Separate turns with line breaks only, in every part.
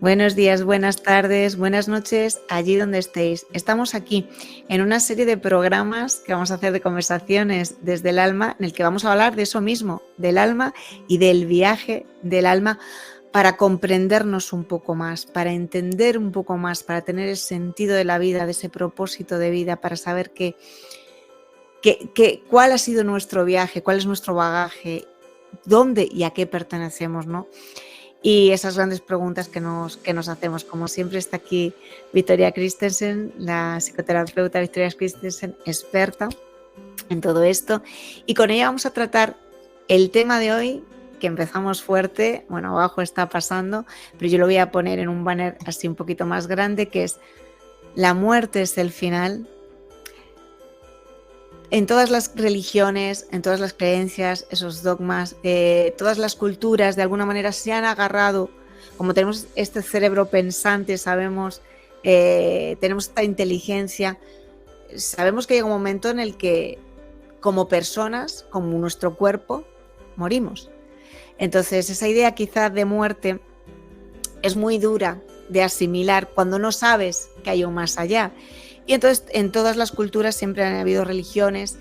Buenos días, buenas tardes, buenas noches, allí donde estéis. Estamos aquí en una serie de programas que vamos a hacer de conversaciones desde el alma, en el que vamos a hablar de eso mismo, del alma y del viaje del alma para comprendernos un poco más, para entender un poco más, para tener el sentido de la vida, de ese propósito de vida, para saber cuál ha sido nuestro viaje, cuál es nuestro bagaje, dónde y a qué pertenecemos, ¿no? Y esas grandes preguntas que nos hacemos. Como siempre está aquí Victoria Christensen, la psicoterapeuta Victoria Christensen, experta en todo esto. Y con ella vamos a tratar el tema de hoy, que empezamos fuerte, bueno, abajo está pasando, pero yo lo voy a poner en un banner así un poquito más grande, que es: la muerte es el final. En todas las religiones, en todas las creencias, esos dogmas, todas las culturas de alguna manera se han agarrado, como tenemos este cerebro pensante, sabemos, tenemos esta inteligencia, sabemos que llega un momento en el que como personas, como nuestro cuerpo, morimos. Entonces esa idea quizás de muerte es muy dura de asimilar cuando no sabes que hay un más allá. Y entonces en todas las culturas siempre han habido religiones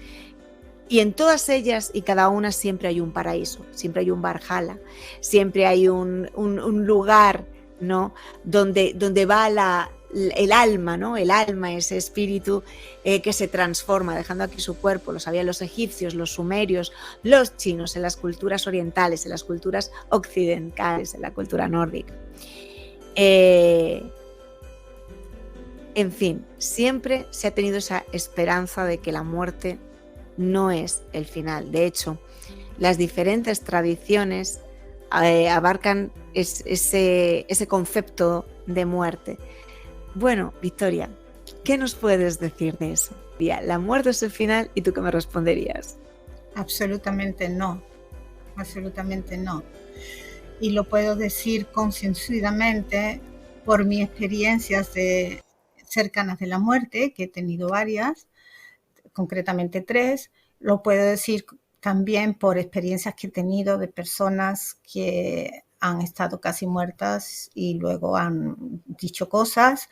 y en todas ellas y cada una siempre hay un paraíso, siempre hay un Valhalla, siempre hay un lugar, ¿no? donde va el alma, ¿no? El alma, ese espíritu que se transforma, dejando aquí su cuerpo. Lo sabían los egipcios, los sumerios, los chinos, en las culturas orientales, en las culturas occidentales, en la cultura nórdica. En fin, siempre se ha tenido esa esperanza de que la muerte no es el final. De hecho, las diferentes tradiciones abarcan ese concepto de muerte. Bueno, Victoria, ¿qué nos puedes decir de eso? La muerte es el final, ¿y tú qué me responderías?
Absolutamente no, absolutamente no. Y lo puedo decir concienzudamente por mis experiencias cercanas de la muerte, que he tenido varias, concretamente 3. Lo puedo decir también por experiencias que he tenido de personas que han estado casi muertas y luego han dicho cosas,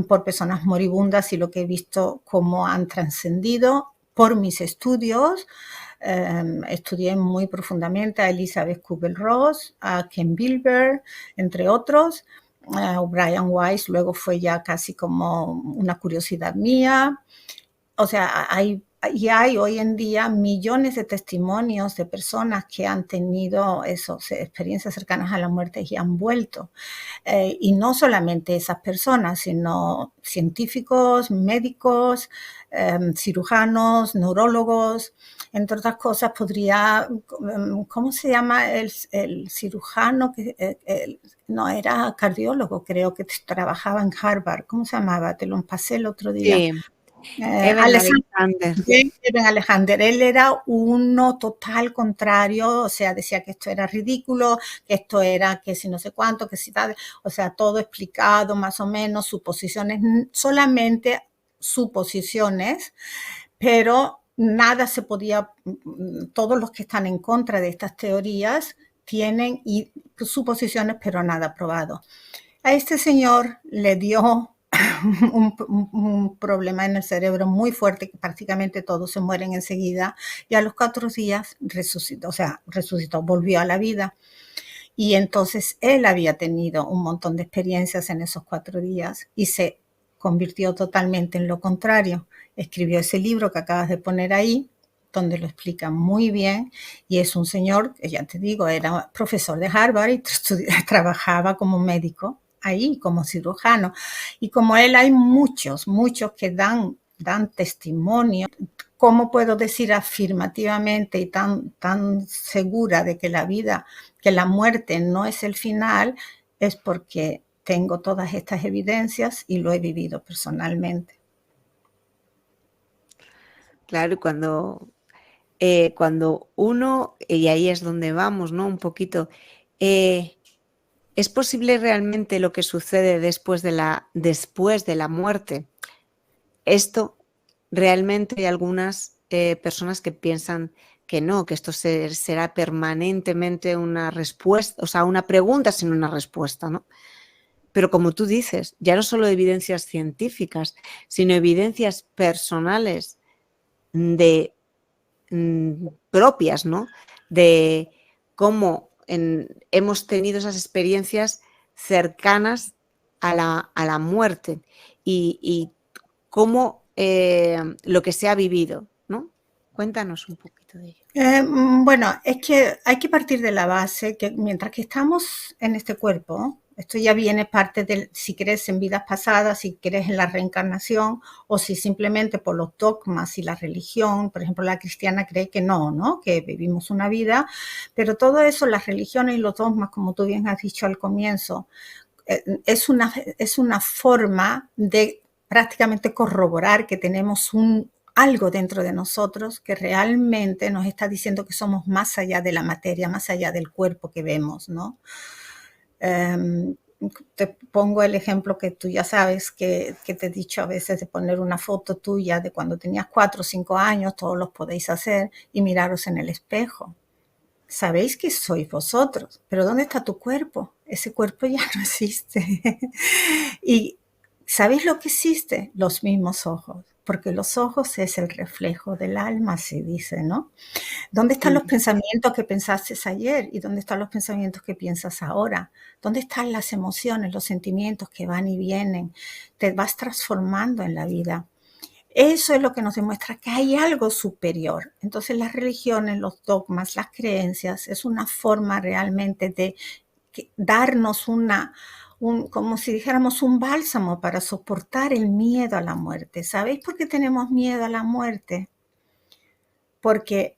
por personas moribundas y lo que he visto cómo han trascendido por mis estudios. Estudié muy profundamente a Elizabeth Kubler-Ross, a Ken Wilber, entre otros. Brian Weiss luego fue ya casi como una curiosidad mía. O sea, hay hoy en día millones de testimonios de personas que han tenido experiencias cercanas a la muerte y han vuelto. Y no solamente esas personas, sino científicos, médicos, cirujanos, neurólogos. Entre otras cosas, ¿cómo se llama el cirujano? No, era cardiólogo, creo que trabajaba en Harvard. ¿Cómo se llamaba? Te lo pasé el otro día.
Sí, Eben Alexander.
Eben Alexander, él era uno total contrario, o sea, decía que esto era ridículo, que esto era que si no sé cuánto, que si tal, o sea, todo explicado más o menos, suposiciones, solamente suposiciones, pero nada se podía, todos los que están en contra de estas teorías tienen suposiciones, pero nada probado. A este señor le dio un problema en el cerebro muy fuerte, que prácticamente todos se mueren enseguida, y a los 4 días resucitó, volvió a la vida. Y entonces él había tenido un montón de experiencias en esos 4 días y se convirtió totalmente en lo contrario. Escribió ese libro que acabas de poner ahí, donde lo explica muy bien, y es un señor que, ya te digo, era profesor de Harvard y trabajaba como médico ahí, como cirujano. Y como él hay muchos que dan testimonio. ¿Cómo puedo decir afirmativamente y tan segura de que la muerte no es el final? Es porque tengo todas estas evidencias y lo he vivido personalmente.
Claro, cuando uno, y ahí es donde vamos, ¿no? Un poquito, ¿es posible realmente lo que sucede después de la muerte? Esto realmente hay algunas personas que piensan que no, que esto será permanentemente una respuesta, o sea, una pregunta sin una respuesta, ¿no? pero como tú dices, ya no solo evidencias científicas, sino evidencias personales de propias, ¿no? De cómo hemos tenido esas experiencias cercanas a la muerte y cómo lo que se ha vivido, ¿no? Cuéntanos un poquito de ello.
Bueno, es que hay que partir de la base que mientras que estamos en este cuerpo, esto ya viene parte de si crees en vidas pasadas, si crees en la reencarnación o si simplemente por los dogmas y la religión, por ejemplo, la cristiana cree que no, ¿no? Que vivimos una vida, pero todo eso, las religiones y los dogmas, como tú bien has dicho al comienzo, es una forma de prácticamente corroborar que tenemos algo dentro de nosotros que realmente nos está diciendo que somos más allá de la materia, más allá del cuerpo que vemos, ¿no? Te pongo el ejemplo que tú ya sabes, que te he dicho a veces de poner una foto tuya de cuando tenías 4 o 5 años, todos los podéis hacer, y miraros en el espejo. Sabéis que sois vosotros, pero ¿dónde está tu cuerpo? Ese cuerpo ya no existe. Y ¿sabéis lo que existe? Los mismos ojos, porque los ojos es el reflejo del alma, se dice, ¿no? ¿Dónde están los pensamientos que pensaste ayer y dónde están los pensamientos que piensas ahora? ¿Dónde están las emociones, los sentimientos que van y vienen? Te vas transformando en la vida. Eso es lo que nos demuestra que hay algo superior. Entonces las religiones, los dogmas, las creencias, es una forma realmente de darnos como si dijéramos un bálsamo para soportar el miedo a la muerte. ¿Sabéis por qué tenemos miedo a la muerte? Porque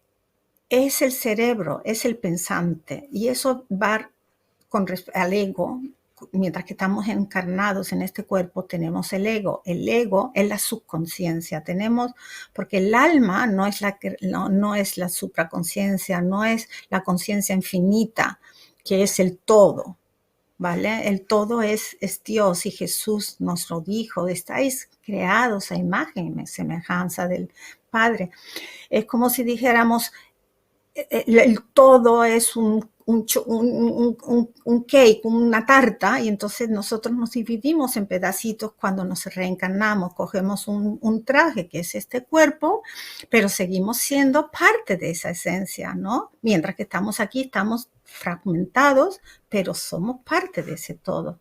es el cerebro, es el pensante, y eso va al ego. Mientras que estamos encarnados en este cuerpo, tenemos el ego. El ego es la subconsciencia. Porque el alma no es la supraconciencia, no es la conciencia infinita, que es el todo, ¿vale? El todo es Dios, y Jesús nos lo dijo: estáis creados a imagen y semejanza del Padre. Es como si dijéramos, el todo es un cake, una tarta, y entonces nosotros nos dividimos en pedacitos cuando nos reencarnamos. Cogemos un traje que es este cuerpo, pero seguimos siendo parte de esa esencia, ¿no? Mientras que estamos aquí, estamos fragmentados, pero somos parte de ese todo.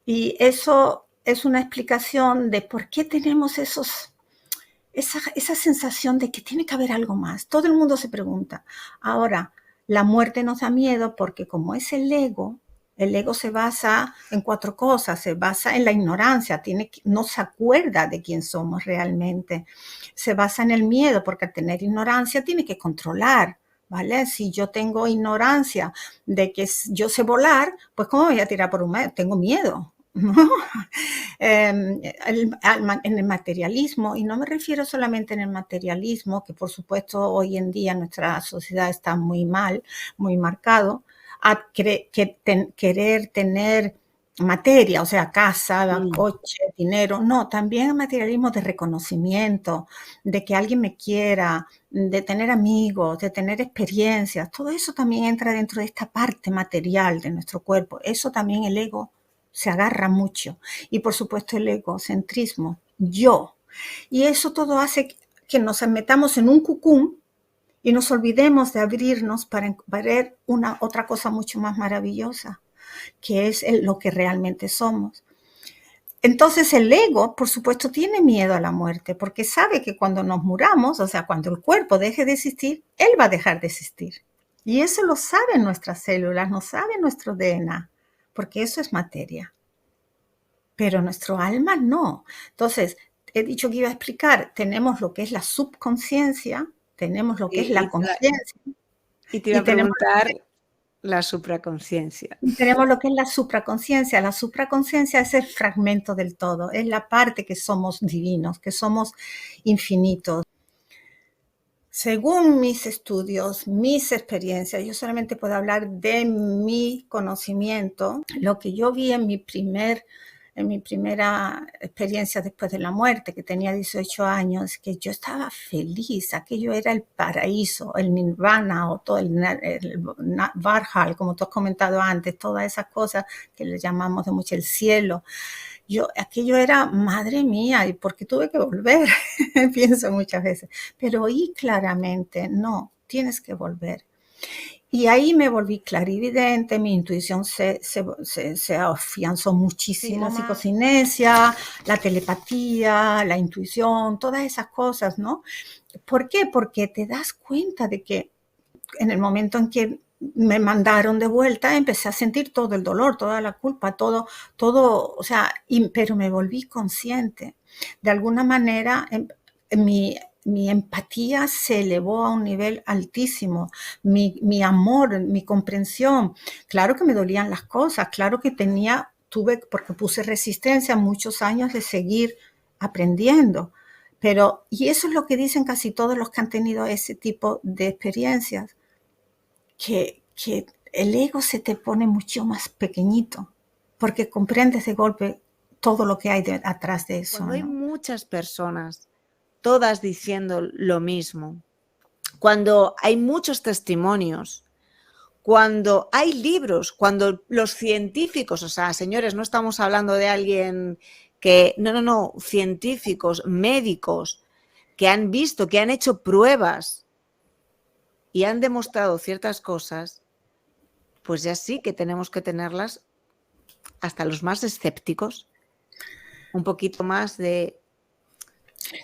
Y eso es una explicación de por qué tenemos esa sensación de que tiene que haber algo más. Todo el mundo se pregunta. Ahora, la muerte nos da miedo porque como es el ego se basa en 4 cosas. Se basa en la ignorancia, no se acuerda de quién somos realmente. Se basa en el miedo, porque al tener ignorancia tiene que controlar, ¿vale? Si yo tengo ignorancia de que yo sé volar, pues ¿cómo voy a tirar por un medio? Tengo miedo, ¿no? En el materialismo, y no me refiero solamente en el materialismo, que por supuesto hoy en día nuestra sociedad está muy mal, muy marcado, a querer tener materia, o sea, casa, coche, dinero. No, también el materialismo de reconocimiento, de que alguien me quiera, de tener amigos, de tener experiencias. Todo eso también entra dentro de esta parte material de nuestro cuerpo. Eso también el ego se agarra mucho. Y por supuesto el egocentrismo, yo. Y eso todo hace que nos metamos en un cucún y nos olvidemos de abrirnos para ver otra cosa mucho más maravillosa, que es lo que realmente somos. Entonces el ego, por supuesto, tiene miedo a la muerte, porque sabe que cuando nos muramos, o sea, cuando el cuerpo deje de existir, él va a dejar de existir. Y eso lo saben nuestras células, lo sabe nuestro DNA, porque eso es materia. Pero nuestro alma no. Entonces, he dicho que iba a explicar, tenemos lo que es la subconsciencia, tenemos lo que es la conciencia.
Y te iba a preguntar la supraconciencia.
Y tenemos lo que es la supraconciencia. La supraconciencia es el fragmento del todo, es la parte que somos divinos, que somos infinitos. Según mis estudios, mis experiencias, yo solamente puedo hablar de mi conocimiento. Lo que yo vi en mi primer en mi primera experiencia después de la muerte, que tenía 18 años, que yo estaba feliz, aquello era el paraíso, el nirvana o todo el Varhal, como tú has comentado antes, todas esas cosas que le llamamos de mucho el cielo. Aquello era, madre mía, ¿y por qué tuve que volver? Pienso muchas veces, pero oí claramente, no, tienes que volver. Y ahí me volví clarividente, mi intuición se afianzó
Sí,
muchísimo
la
más.
psico-
Psicocinesia, la telepatía, la intuición, todas esas cosas, ¿no? ¿Por qué? Porque te das cuenta de que en el momento en que me mandaron de vuelta, empecé a sentir todo el dolor, toda la culpa, todo, o sea, pero me volví consciente. De alguna manera, mi empatía se elevó a un nivel altísimo, mi amor, mi comprensión. Claro que me dolían las cosas, claro que porque puse resistencia muchos años de seguir aprendiendo. Pero, y eso es lo que dicen casi todos los que han tenido ese tipo de experiencias, que el ego se te pone mucho más pequeñito, porque comprendes de golpe todo lo que hay atrás de eso,
Cuando hay
¿no?
muchas personas, todas diciendo lo mismo, cuando hay muchos testimonios, cuando hay libros, cuando los científicos, o sea, señores, no estamos hablando de alguien que, no, científicos, médicos, que han visto, que han hecho pruebas y han demostrado ciertas cosas, pues ya sí que tenemos que tenerlas hasta los más escépticos, un poquito más de...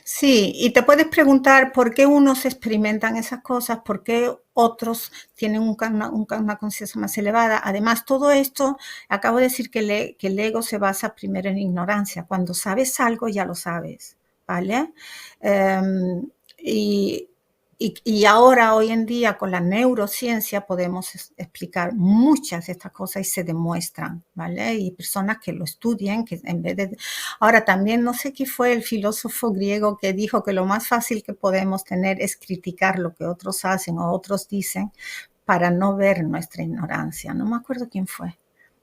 Sí, y te puedes preguntar por qué unos experimentan esas cosas, por qué otros tienen una conciencia más elevada. Además, todo esto, acabo de decir que el ego se basa primero en ignorancia. Cuando sabes algo, ya lo sabes, ¿vale? Y y ahora, hoy en día, con la neurociencia podemos explicar muchas de estas cosas y se demuestran, ¿vale? Y personas que lo estudien, que en vez de... Ahora, también no sé qué fue el filósofo griego que dijo que lo más fácil que podemos tener es criticar lo que otros hacen o otros dicen para no ver nuestra ignorancia. No me acuerdo quién fue,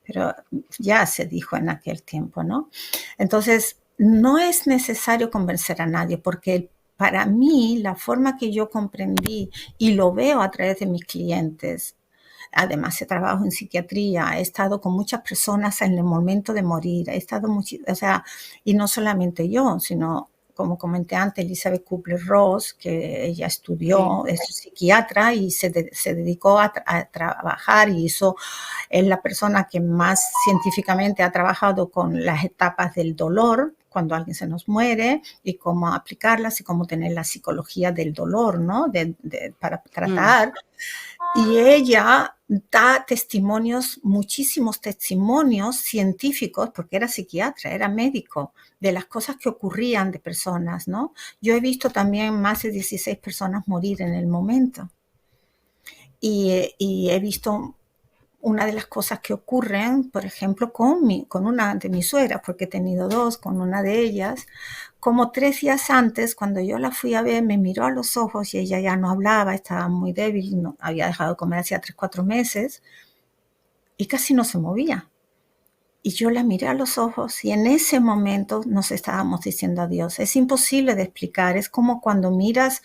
pero ya se dijo en aquel tiempo, ¿no? Entonces, no es necesario convencer a nadie porque para mí, la forma que yo comprendí y lo veo a través de mis clientes, además he trabajado en psiquiatría, he estado con muchas personas en el momento de morir, o sea, y no solamente yo, sino como comenté antes, Elizabeth Kubler-Ross, que ella
Sí.
estudió, es psiquiatra y se dedicó a trabajar y es la persona que más científicamente ha trabajado con las etapas del dolor, cuando alguien se nos muere, y cómo aplicarlas y cómo tener la psicología del dolor, ¿no? Para tratar. Y ella da testimonios, muchísimos testimonios científicos, porque era psiquiatra, era médico, de las cosas que ocurrían de personas, ¿no? Yo he visto también más de 16 personas morir en el momento. Y he visto una de las cosas que ocurren, por ejemplo, con una de mis suegras, porque he tenido dos, con una de ellas, como 3 días antes, cuando yo la fui a ver, me miró a los ojos y ella ya no hablaba, estaba muy débil, no, había dejado de comer hacía 3, 4 meses y casi no se movía. Y yo la miré a los ojos y en ese momento nos estábamos diciendo adiós. Es imposible de explicar, es como cuando miras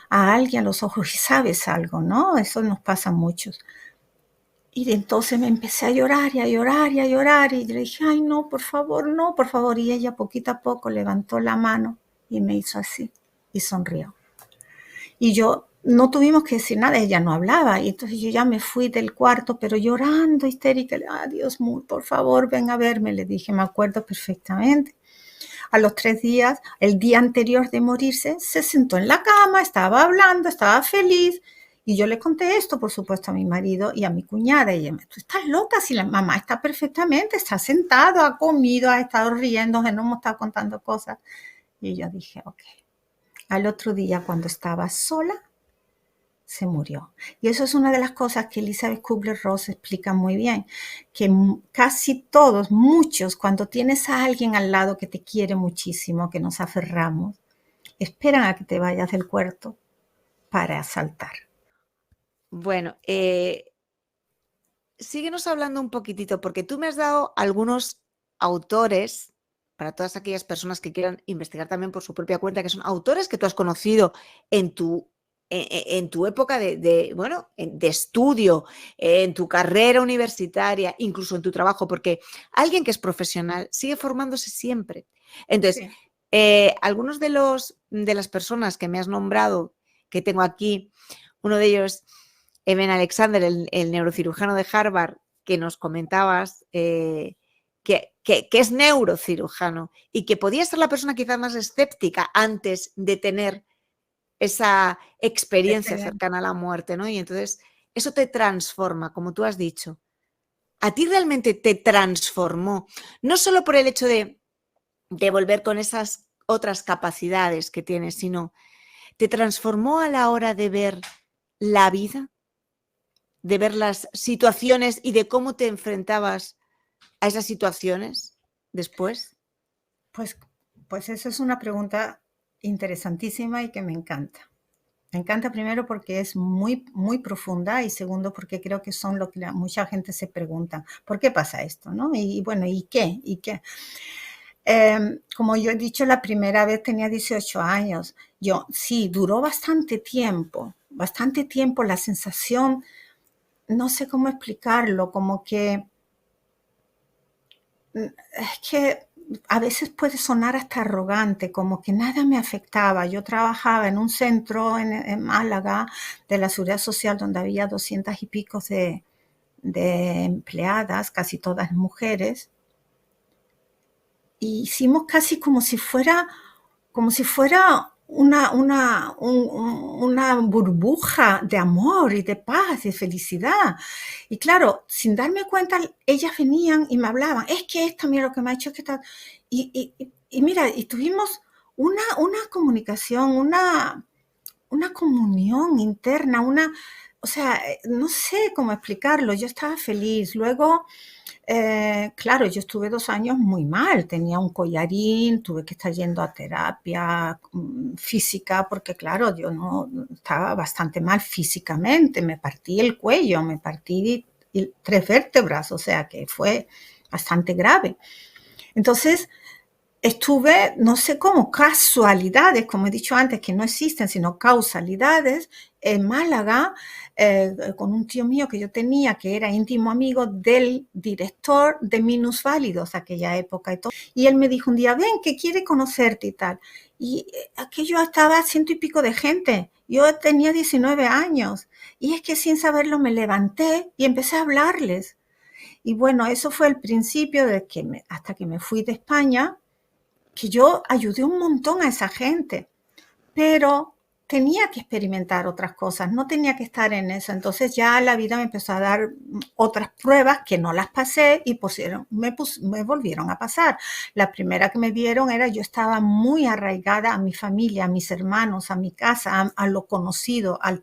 a alguien a los ojos y sabes algo, ¿no? Eso nos pasa a muchos. Y entonces me empecé a llorar y a llorar y a llorar y le dije, ay, no, por favor, no, por favor. Y ella poquito a poco levantó la mano y me hizo así y sonrió. Y yo no tuvimos que decir nada, ella no hablaba. Y entonces yo ya me fui del cuarto, pero llorando, histérica. Ah, Dios mío, por favor, ven a verme, le dije, me acuerdo perfectamente. A los 3 días, el día anterior de morirse, se sentó en la cama, estaba hablando, estaba feliz. Y yo le conté esto, por supuesto, a mi marido y a mi cuñada. Y ella me dijo, tú estás loca, si la mamá está perfectamente, está sentado, ha comido, ha estado riendo, no hemos estado contando cosas. Y yo dije, ok. Al otro día, cuando estaba sola, se murió. Y eso es una de las cosas que Elizabeth Kubler-Ross explica muy bien, que casi todos, muchos, cuando tienes a alguien al lado que te quiere muchísimo, que nos aferramos, esperan a que te vayas del cuarto para saltar.
Bueno, síguenos hablando un poquitito, porque tú me has dado autores, para todas aquellas personas que quieran investigar también por su propia cuenta, que son autores que tú has conocido en tu época de estudio, en tu carrera universitaria, incluso en tu trabajo, porque alguien que es profesional sigue formándose siempre. Entonces,
Sí.
algunos de las personas que me has nombrado, que tengo aquí, uno de ellos, Eben Alexander, el neurocirujano de Harvard, que nos comentabas, que es neurocirujano y que podía ser la persona quizás más escéptica antes de tener esa experiencia
Excelente.
cercana a la muerte, ¿no? Y entonces eso te transforma, como tú has dicho. A ti realmente te transformó, no solo por el hecho de volver con esas otras capacidades que tienes, sino te transformó a la hora de ver la vida, de ver las situaciones y de cómo te enfrentabas a esas situaciones después.
Pues, pues eso es una pregunta interesantísima y que me encanta. Me encanta primero porque es muy, muy profunda y segundo porque creo que son lo que mucha gente se pregunta. ¿Por qué pasa esto? ¿No? Y bueno, ¿y qué? ¿Y qué? Como yo he dicho, la primera vez tenía 18 años. Yo, sí, duró bastante tiempo la sensación, no sé cómo explicarlo, como que es que a veces puede sonar hasta arrogante, como que nada me afectaba. Yo trabajaba en un centro en Málaga de la Seguridad Social donde había 200 y pico de empleadas, casi todas mujeres, y hicimos casi como si fuera una burbuja de amor y de paz y de felicidad. Y claro, sin darme cuenta, ellas venían y me hablaban, es que esto, mira lo que me ha hecho, es que tal. Y mira, y tuvimos una comunicación, una comunión interna, o sea, no sé cómo explicarlo, yo estaba feliz. Luego, claro, yo estuve 2 años muy mal, tenía un collarín, tuve que estar yendo a terapia física porque, claro, yo no estaba bastante mal físicamente, me partí el cuello, me partí 3 vértebras, o sea que fue bastante grave. Entonces, estuve, no sé cómo, casualidades, como he dicho antes, que no existen, sino causalidades, en Málaga, con un tío mío que yo tenía, que era íntimo amigo del director de Minusválidos, aquella época y todo. Y él me dijo un día, ven, que quiere conocerte y tal. Y aquello estaba 100 y pico de gente. Yo tenía 19 años. Y es que sin saberlo me levanté y empecé a hablarles. Y bueno, eso fue el principio de que hasta que me fui de España, que yo ayudé un montón a esa gente, pero tenía que experimentar otras cosas, no tenía que estar en eso. Entonces ya la vida me empezó a dar otras pruebas que no las pasé y me volvieron a pasar. La primera que me vieron era, yo estaba muy arraigada a mi familia, a mis hermanos, a mi casa, a lo conocido, a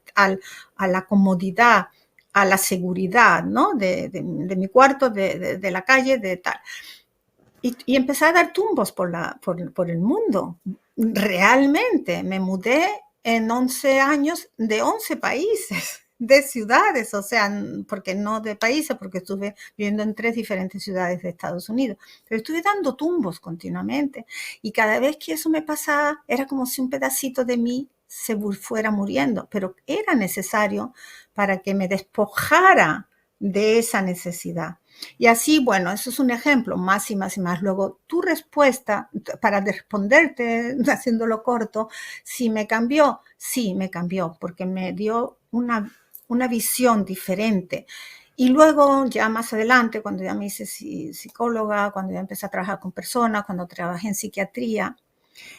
la comodidad, a la seguridad, ¿no? De mi cuarto, de la calle, de tal. Y empecé a dar tumbos por el mundo. Realmente me mudé en 11 años de 11 países, de ciudades, o sea, porque no de países, porque estuve viviendo en 3 diferentes ciudades de Estados Unidos, pero estuve dando tumbos continuamente y cada vez que eso me pasaba era como si un pedacito de mí se fuera muriendo, pero era necesario para que me despojara de esa necesidad. Y así, bueno, eso es un ejemplo, más y más y más. Luego, tu respuesta, para responderte, haciéndolo corto, si me cambió, sí me cambió, porque me dio una visión diferente. Y luego, ya más adelante, cuando ya me hice psicóloga, cuando ya empecé a trabajar con personas, cuando trabajé en psiquiatría,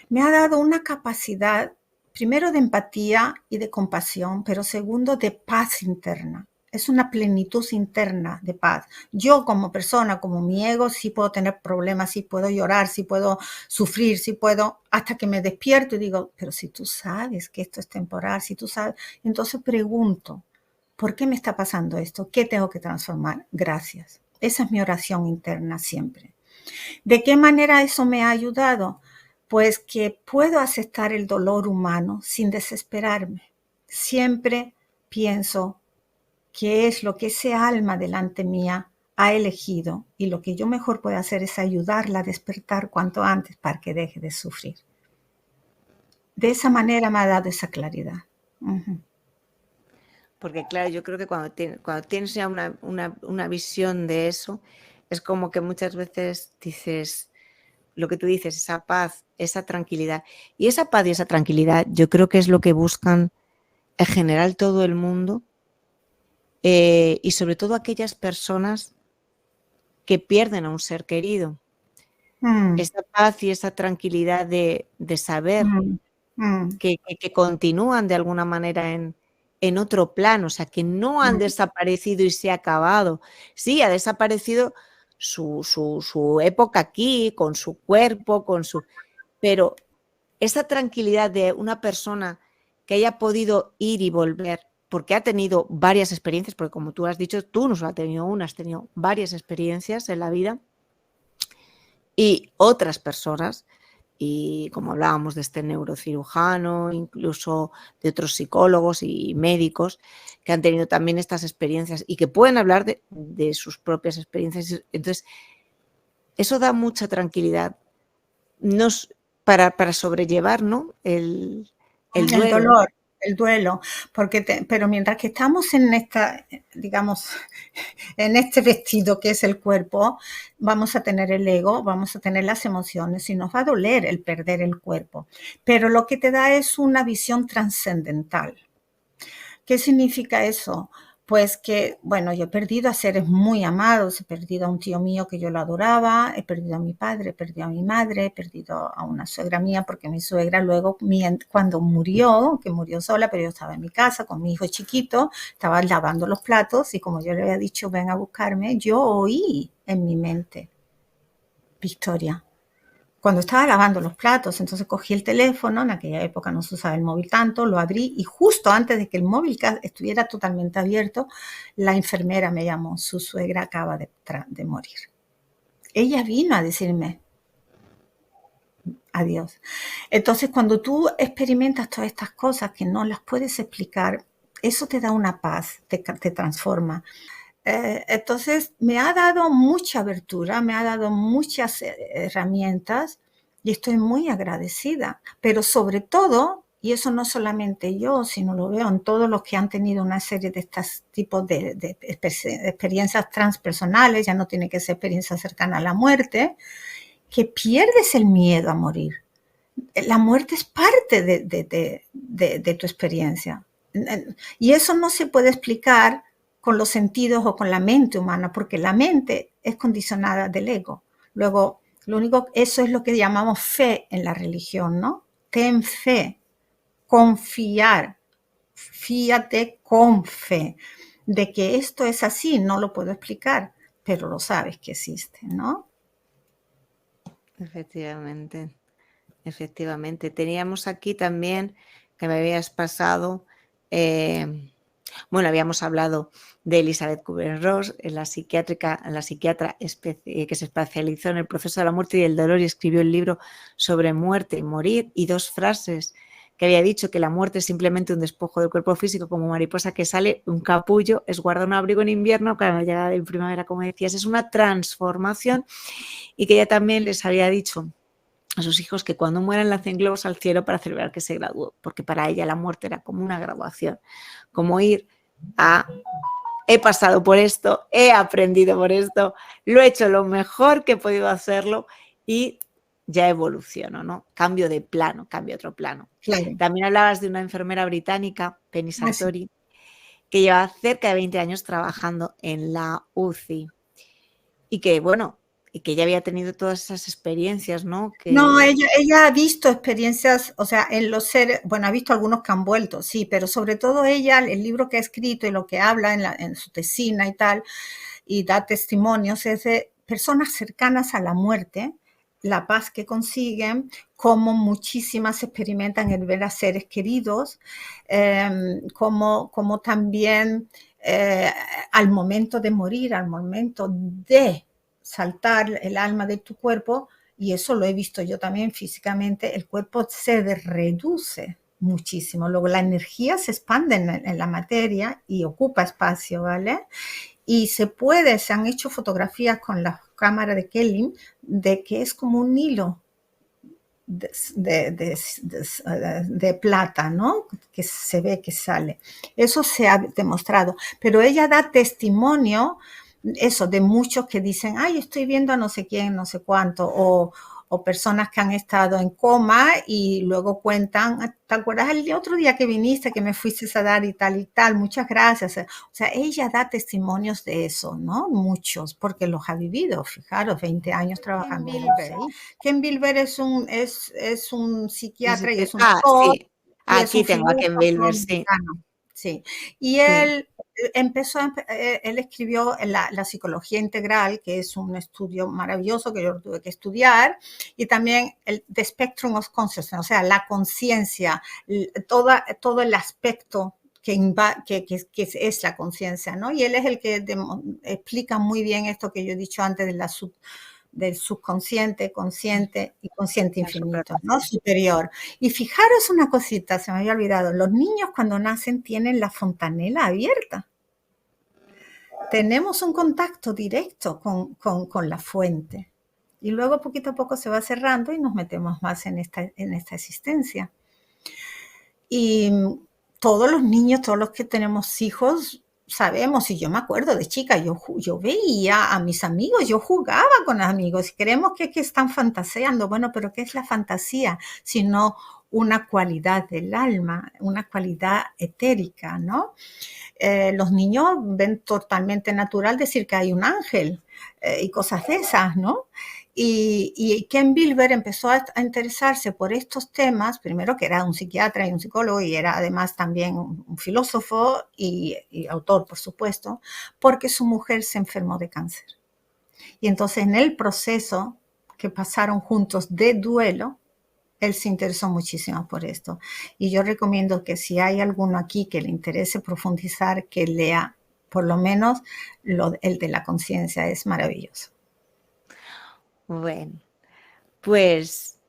me ha dado una capacidad, primero de empatía y de compasión, pero segundo de paz interna. Es una plenitud interna de paz. Yo como persona, como mi ego, sí puedo tener problemas, sí puedo llorar, sí puedo sufrir, sí puedo, hasta que me despierto y digo, pero si tú sabes que esto es temporal, si tú sabes, entonces pregunto, ¿por qué me está pasando esto? ¿Qué tengo que transformar? Gracias. Esa es mi oración interna siempre. ¿De qué manera eso me ha ayudado? Pues que puedo aceptar el dolor humano sin desesperarme. Siempre pienso qué es lo que ese alma delante mía ha elegido y lo que yo mejor puedo hacer es ayudarla a despertar cuanto antes para que deje de sufrir. De esa manera me ha dado esa claridad. Uh-huh.
Porque claro, yo creo que cuando tienes ya una visión de eso, es como que muchas veces dices, lo que tú dices, esa paz, esa tranquilidad. Y esa paz y esa tranquilidad yo creo que es lo que buscan en general todo el mundo, y sobre todo aquellas personas que pierden a un ser querido. Esa paz y esa tranquilidad de saber que continúan de alguna manera en otro plano, o sea, que no han desaparecido y se ha acabado. Sí, ha desaparecido su época aquí, con su cuerpo, pero esa tranquilidad de una persona que haya podido ir y volver, porque ha tenido varias experiencias, porque como tú has dicho, tú no solo has tenido una, has tenido varias experiencias en la vida, y otras personas, y como hablábamos de este neurocirujano, incluso de otros psicólogos y médicos que han tenido también estas experiencias y que pueden hablar de sus propias experiencias. Entonces, eso da mucha tranquilidad para sobrellevar, ¿no? El
El
duelo.
dolor, el duelo, pero mientras que estamos en esta, digamos, en este vestido que es el cuerpo, vamos a tener el ego, vamos a tener las emociones y nos va a doler el perder el cuerpo. Pero lo que te da es una visión trascendental. ¿Qué significa eso? Pues que, bueno, yo he perdido a seres muy amados, he perdido a un tío mío que yo lo adoraba, he perdido a mi padre, he perdido a mi madre, he perdido a una suegra mía, porque mi suegra luego, cuando murió, que murió sola, pero yo estaba en mi casa con mi hijo chiquito, estaba lavando los platos y como yo le había dicho, ven a buscarme, yo oí en mi mente, Victoria, cuando estaba lavando los platos, entonces cogí el teléfono, en aquella época no se usaba el móvil tanto, lo abrí y justo antes de que el móvil estuviera totalmente abierto, la enfermera me llamó, su suegra acaba de morir. Ella vino a decirme adiós. Entonces, cuando tú experimentas todas estas cosas que no las puedes explicar, eso te da una paz, te transforma. Entonces, me ha dado mucha abertura, me ha dado muchas herramientas y estoy muy agradecida. Pero sobre todo, y eso no solamente yo, sino lo veo en todos los que han tenido una serie de estos tipos de experiencias transpersonales, ya no tiene que ser experiencia cercana a la muerte, que pierdes el miedo a morir. La muerte es parte de tu experiencia. Y eso no se puede explicar con los sentidos o con la mente humana, porque la mente es condicionada del ego. Luego, eso es lo que llamamos fe en la religión, ¿no? Ten fe, confiar, fíate con fe, de que esto es así, no lo puedo explicar, pero lo sabes que existe, ¿no?
Efectivamente, efectivamente. Teníamos aquí también, que me habías pasado, bueno, habíamos hablado de Elizabeth Kubler-Ross, la psiquiatra que se especializó en el proceso de la muerte y el dolor y escribió el libro sobre muerte y morir, y dos frases que había dicho: que la muerte es simplemente un despojo del cuerpo físico, como mariposa que sale un capullo, es guardar un abrigo en invierno, que a la llegada de primavera, como decías, es una transformación, y que ella también les había dicho a sus hijos que cuando mueran lancen globos al cielo para celebrar que se graduó, porque para ella la muerte era como una graduación, como ir a: he pasado por esto, he aprendido por esto, lo he hecho lo mejor que he podido hacerlo y ya evoluciono, ¿no? Cambio de plano, cambio a otro plano.
Claro.
También hablabas de una enfermera británica, Penny
Ah, sí.
Sartori, que lleva cerca de 20 años trabajando en la UCI y que, bueno, y que ya había tenido todas esas experiencias, ¿no?
No,
Que
ella ha visto experiencias, o sea, en los seres, bueno, ha visto algunos que han vuelto, sí, pero sobre todo ella, el libro que ha escrito y lo que habla en su tesina y tal, y da testimonios, es de personas cercanas a la muerte, la paz que consiguen, como muchísimas experimentan el ver a seres queridos, como también al momento de morir, al momento de saltar el alma de tu cuerpo, y eso lo he visto yo también físicamente, el cuerpo se reduce muchísimo. Luego la energía se expande en la materia y ocupa espacio, ¿vale? Y se han hecho fotografías con la cámara de Kelly de que es como un hilo de, de plata, ¿no? Que se ve que sale. Eso se ha demostrado. Pero ella da testimonio, eso, de muchos que dicen, ay, estoy viendo a no sé quién, no sé cuánto, o personas que han estado en coma y luego cuentan, ¿te acuerdas el otro día que viniste, que me fuiste a dar y tal y tal? Muchas gracias. O sea, ella da testimonios de eso, ¿no? Muchos, porque los ha vivido, fijaros, 20 años
Ken
trabajando en
Wilber.
UCI. Ken Wilber es un psiquiatra y es un
Ah,
autor
sí.
y es
Aquí
un
tengo a Ken
filósofo
Wilber, sí.
americano. Sí. Y
Sí.
él escribió la psicología integral, que es un estudio maravilloso que yo tuve que estudiar, y también el The Spectrum of Consciousness, o sea, la conciencia, todo el aspecto que es la conciencia, ¿no? Y él es el que explica muy bien esto que yo he dicho antes de del subconsciente, consciente y consciente infinito, ¿no? Superior. Y fijaros una cosita, se me había olvidado, los niños cuando nacen tienen la fontanela abierta. Tenemos un contacto directo con la fuente. Y luego poquito a poco se va cerrando y nos metemos más en esta existencia. Y todos los niños, todos los que tenemos hijos, sabemos, y yo me acuerdo de chica, yo veía a mis amigos, yo jugaba con los amigos, y creemos que están fantaseando. Bueno, pero ¿qué es la fantasía? Sino una cualidad del alma, una cualidad etérica, ¿no? Los niños ven totalmente natural decir que hay un ángel y cosas de esas, ¿no? Y Ken Wilber empezó a interesarse por estos temas, primero que era un psiquiatra y un psicólogo y era además también un filósofo y autor, por supuesto, porque su mujer se enfermó de cáncer. Y entonces en el proceso que pasaron juntos de duelo, él se interesó muchísimo por esto. Y yo recomiendo que si hay alguno aquí que le interese profundizar, que lea por lo menos el de la conciencia, es maravilloso.
Bueno, pues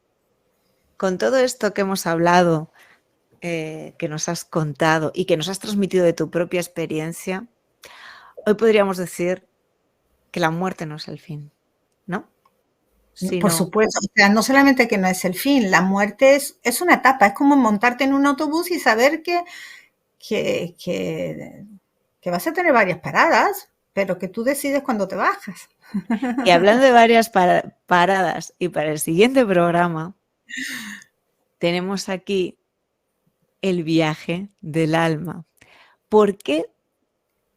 con todo esto que hemos hablado, que nos has contado y que nos has transmitido de tu propia experiencia, hoy podríamos decir que la muerte no es el fin, ¿no?
Por
Sino,
supuesto, o sea, no solamente que no es el fin, la muerte es una etapa, es como montarte en un autobús y saber que, que, que vas a tener varias paradas, pero que tú decides cuándo te bajas.
y hablando de varias paradas, y para el siguiente programa, tenemos aquí el viaje del alma. ¿Por qué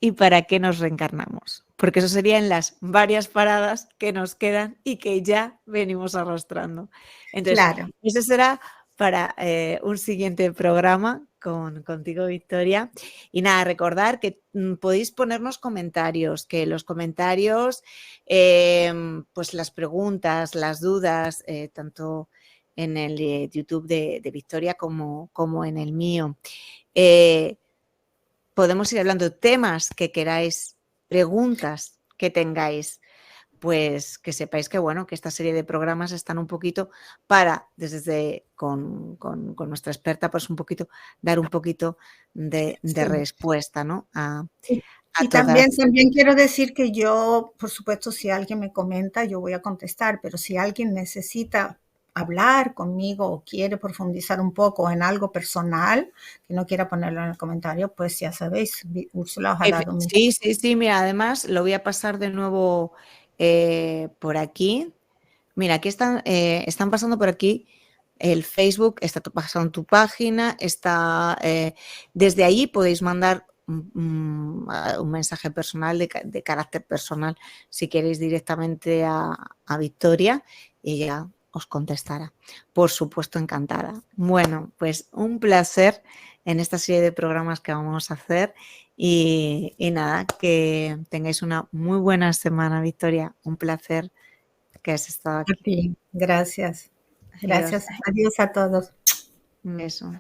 y para qué nos reencarnamos? Porque eso serían las varias paradas que nos quedan y que ya venimos arrastrando. Entonces,
Claro.
ese será para un siguiente programa contigo, Victoria. Y nada, recordar que podéis ponernos comentarios, que los comentarios, pues las preguntas, las dudas, tanto en el YouTube de Victoria como en el mío. Podemos ir hablando de temas que queráis, preguntas que tengáis, pues que sepáis que, bueno, que esta serie de programas están un poquito para, con nuestra experta, pues un poquito, dar un poquito de
Sí.
respuesta, ¿no?
Y
todas.
también quiero decir que yo, por supuesto, si alguien me comenta, yo voy a contestar, pero si alguien necesita hablar conmigo o quiere profundizar un poco en algo personal, que no quiera ponerlo en el comentario, pues ya sabéis, Úrsula os ha dado mi...
Sí, mira, además lo voy a pasar de nuevo por aquí. Mira, aquí están pasando por aquí el Facebook, está pasando tu página, desde ahí podéis mandar un mensaje personal de carácter personal si queréis directamente a Victoria y ella os contestará. Por supuesto, encantada. Bueno, pues un placer en esta serie de programas que vamos a hacer y nada, que tengáis una muy buena semana, Victoria. Un placer que has estado aquí.
A ti, gracias.
Adiós.
Gracias. Adiós a todos.
Un beso.